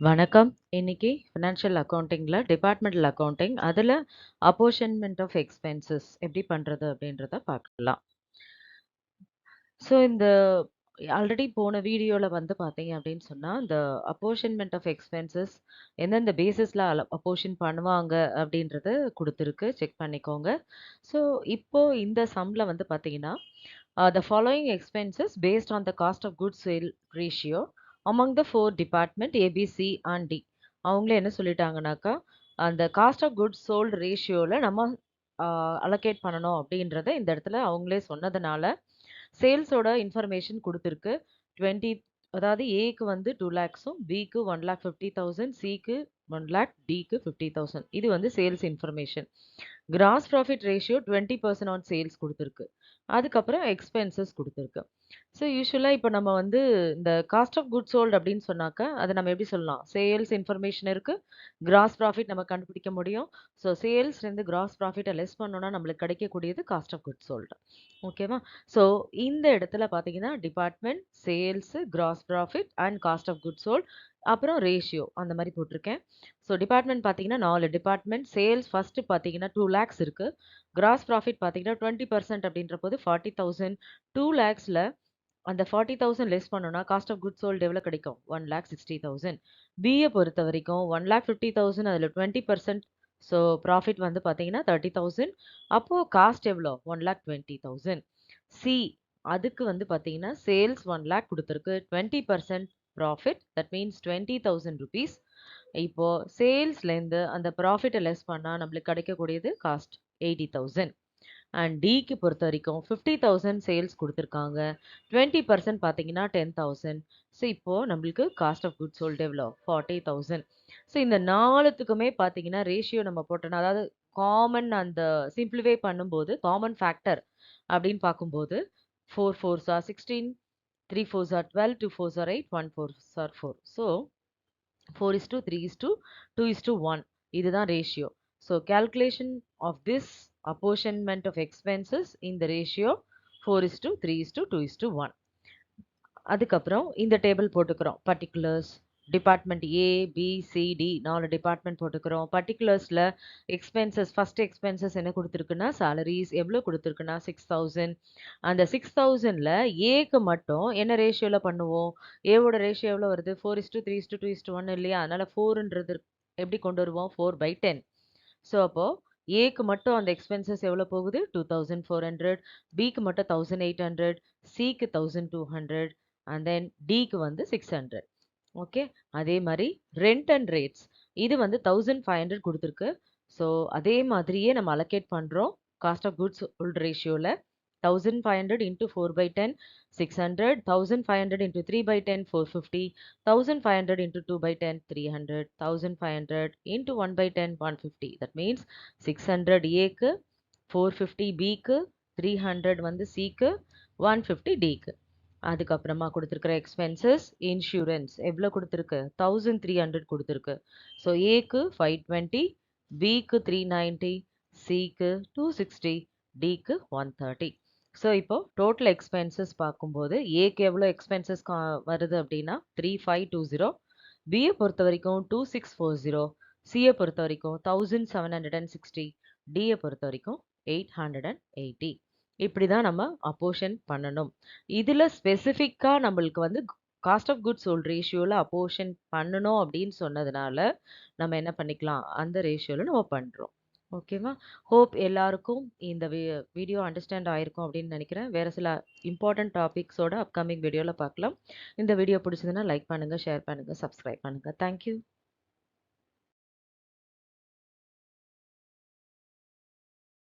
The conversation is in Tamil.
வணக்கம். இன்னைக்கு ஃபினான்ஷியல் அக்கவுண்டிங்ல டிபார்ட்மெண்டல் அக்கவுண்டிங் அதுல அப்போர்ஷன்மென்ட் ஆஃப் எக்ஸ்பென்சஸ் எப்படி பண்றது அப்படின்றத பார்க்கலாம். ஸோ இந்த ஆல்ரெடி போன வீடியோல வந்து பார்த்தீங்க அப்படின்னு சொன்னா, இந்த அப்போர்ஷன்மென்ட் ஆஃப் எக்ஸ்பென்சஸ் எந்தெந்த பேசிஸ்ல அப்போர்ஷன் பண்ணுவாங்க அப்படின்றது குடுத்துருக்கு. செக் பண்ணிக்கோங்க. ஸோ இப்போ இந்த சம்ல வந்து பார்த்தீங்கன்னா, the following expenses based on the cost of goods sale ratio among the 4 department A, B, C and D. அவங்களே என்ன சொல்லிட்டாங்கனாக்கா, அந்த காஸ்ட் ஆஃப் குட்ஸ் சோல்டு ரேஷியோல நம்ம அலோகேட் பண்ணணும் அப்படின்றத இந்த இடத்துல அவங்களே சொன்னதுனால, சேல்ஸோட இன்ஃபர்மேஷன் குடுத்திருக்கு. 20 அதாவது ஏக்கு வந்து 2 லேக்ஸும், பிக்கு 1,50,000, சிக்கு 1 லேக், டிக்கு 50,000. இது வந்து sales information. Gross profit ratio 20% on sales குடுத்திருக்கு. அதுக்கப்புறம் எக்ஸ்பென்சஸ் குடுத்திருக்கு. ஸோ யூசுவலா இப்ப நம்ம வந்து இந்த காஸ்ட் ஆஃப் குட்ஸ் சோல்ட் அப்படின்னு சொன்னாக்கா, அத நம்ம எப்படி சொல்லலாம்? சேல்ஸ் இன்ஃபர்மேஷன் இருக்கு. கிராஸ் ப்ராஃபிட் நம்ம கண்டுபிடிக்க முடியும். ஸோ சேல்ஸ்லேருந்து கிராஸ் ப்ராஃபிட்ட லெஸ் பண்ணோம்னா நம்மளுக்கு கிடைக்கக்கூடியது காஸ்ட் ஆஃப் குட்ஸ் சோல்ட். ஓகேவா? ஸோ இந்த இடத்துல பார்த்தீங்கன்னா, department, sales, gross profit and cost of goods sold அப்புறம் ரேஷியோ அந்த மாரி போட்டிருக்கேன். ஸோ டிபார்ட்மெண்ட் பார்த்தீங்கன்னா 4 டிபார்ட்மெண்ட். சேல்ஸ் ஃபர்ஸ்ட் பார்த்தீங்கன்னா 2 லேக்ஸ் இருக்கு. கிராஸ் ப்ராஃபிட் பார்த்தீங்கன்னா 20% அப்படின்ற போது 40,000. 2 லேக்ஸ்ல அந்த 40,000 லெஸ் பண்ணோம்னா காஸ்ட் ஆஃப் குட்ஸ் சோல்ட் எவ்வளோ கிடைக்கும்? 1,60,000. பிய பொறுத்த வரைக்கும் 1,50,000 அதில 20% ஸோ ப்ராஃபிட் வந்து பார்த்தீங்கன்னா 30,000. அப்போ காஸ்ட் எவ்வளோ? 1,20,000. சி அதுக்கு வந்து பார்த்தீங்கன்னா, sales 1,00,000 குடுத்திருக்கு. 20% profit that means 20,000 rupees. இப்போ சேல்ஸ்லேருந்து அந்த ப்ராஃபிட்ட லெஸ் பண்ணா நம்மளுக்கு கிடைக்கக்கூடியது காஸ்ட் 80,000. அண்ட் டிக்கு பொறுத்த வரைக்கும் 50,000 சேல்ஸ் குடுத்துருக்காங்க. 20% பார்த்தீங்கன்னா 10,000. ஸோ இப்போ நம்மளுக்கு காஸ்ட் ஆஃப் குட்ஸ் சோல்ட் எவ்வளோ? 40,000. ஸோ இந்த 4த்துக்குமே பார்த்தீங்கன்னா, ரேஷியோ நம்ம போட்டோம்னா, அதாவது காமன் அந்த சிம்ப்ளிஃபை பண்ணும்போது, காமன் ஃபேக்டர் அப்படின்னு பார்க்கும்போது 4 4s are 16, 3 4s are 12, 2 4s are 8, 1 4s are 4. So 4:3:2:1 இதுதான் ratio. So calculation of this apportionment of expenses in the ratio 4:3:2:1. அதுக்கப்புறம் இந்த டேபிள் போட்டுக்கிறோம். Particulars department A, B, C, D 4 department போட்டுக்கிறோம். பர்ட்டிகுலர்ஸ்ல எக்ஸ்பென்சஸ் ஃபர்ஸ்ட் எக்ஸ்பென்சஸ் என்ன குடுத்துருக்குன்னா, சாலரீஸ் எவ்வளோ குடுத்துருக்குன்னா 6,000. அந்த 6,000ல ஏக்கு மட்டும் என்ன ரேஷியோல பண்ணுவோம்? ஏவோட ரேஷியோ எவ்வளோ வருது? 4:3:2:1 இல்லையா? அதனால 4ன்றது எப்படி கொண்டு வருவோம்? 4/10. ஸோ அப்போ ஏக்கு மட்டும் அந்த எக்ஸ்பென்சஸ் எவ்வளோ போகுது? 2,400. பிக்கு மட்டும் 1,800. சிக்கு 1,200. அண்ட் தென் டிக்கு வந்து 600. ஓகே. அதே மாரி ரெண்ட் அண்ட் ரேட்ஸ் இது வந்து 1,500 குடுத்துருக்கு. ஸோ அதே மாதிரியே நம்ம அலோகேட் பண்றோம். காஸ்ட் ஆஃப் குட்ஸ் சோல்ட் ரேஷியோல 1,500 into 4/10 600. 1,500 into 3/10 450. 1,500 into 2/10 300. 1,500 into 1/10 150. That means 600 ஏக்கு, 450 பிக்கு, 300 வந்து சிக்கு, 150 டிக்கு. அதுக்கப்புறமா குடுத்திருக்கிற எக்ஸ்பென்சஸ் இன்சூரன்ஸ் எவ்வளோ குடுத்திருக்கு? 1,300 குடுத்திருக்கு. ஸோ ஏக்கு 520, பிக்கு 390, சிக்கு 260, டிக்கு 130. ஸோ இப்போ டோட்டல் எக்ஸ்பென்சஸ் பார்க்கும்போது ஏக்கு எவ்வளோ எக்ஸ்பென்சஸ் வருது அப்படின்னா 3,520. பியை பொறுத்த வரைக்கும் 2,640. சியை பொறுத்த வரைக்கும் 1,760. டியை பொறுத்த வரைக்கும் 880. இப்படி தான் நம்ம அப்போர்ஷன் பண்ணணும். இதுல ஸ்பெசிஃபிக்கா நம்மளுக்கு வந்து காஸ்ட் ஆஃப் குட்ஸ் சோல்ட் ரேஷியோல அப்போர்ஷன் பண்ணணும் அப்படின்னு சொன்னதுனால, நம்ம என்ன பண்ணிக்கலாம்? அந்த ரேஷியோல நம்ம பண்றோம். ஓகேவா? ஹோப் எல்லாருக்கும் இந்த வீடியோ அண்டர்ஸ்டாண்ட் ஆயிருக்கும் அப்படின்னு நினைக்கிறேன். வேற சில இம்பார்ட்டன்ட் டாபிக்ஸோட அப்கமிங் வீடியோல பார்க்கலாம். இந்த வீடியோ பிடிச்சதுன்னா லைக் பண்ணுங்க, ஷேர் பண்ணுங்க, சப்ஸ்கிரைப் பண்ணுங்க. Thank you.